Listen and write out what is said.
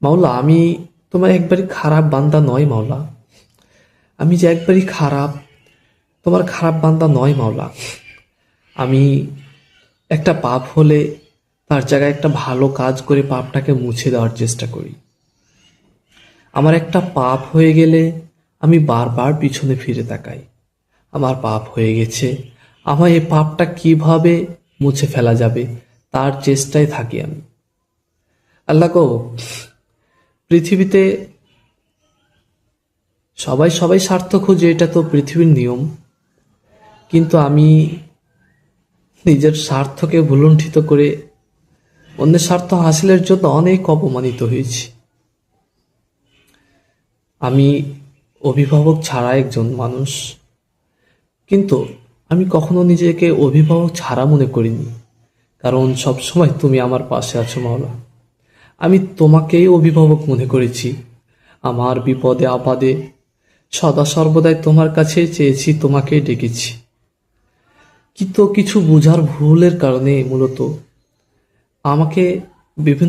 মাওলা, আমি তোমার একবারই খারাপ বান্দা নয় মাওলা। আমি যে একবারই খারাপ, তোমার খারাপ বান্দা নয় মাওলা। আমি একটা পাপ হলে তার জায়গায় একটা ভালো কাজ করে পাপটাকে মুছে দেওয়ার চেষ্টা করি। আমার একটা পাপ হয়ে গেলে আমি বারবার পিছনে ফিরে তাকাই। আমার পাপ হয়ে গেছে, আমার এই পাপটা কিভাবে মুছে ফেলা যাবে তার চেষ্টায় থাকি আমি। আল্লাহ গো, পৃথিবীতে সবাই সবাই স্বার্থ খোঁজে, এটা তো পৃথিবীর নিয়ম। কিন্তু আমি নিজের স্বার্থকে ভুলুণ্ঠিত করে অন্যের স্বার্থ হাসিলের জন্য অনেক অপমানিত হয়েছি। আমি অভিভাবক ছাড়া একজন মানুষ, কিন্তু আমি কখনো নিজেকে অভিভাবক ছাড়া মনে করিনি, কারণ সবসময় তুমি আমার পাশে আছো মাওলা। আমি তোমাকেই অভিভাবক মনে করেছি। আমার বিপদে আপদে সদা সর্বদাই তোমার কাছে চেয়েছি, তোমাকেই ডেকেছি। কিন্তু কিছু বোঝার ভুলের কারণে মূলত আমাকে বিভিন্ন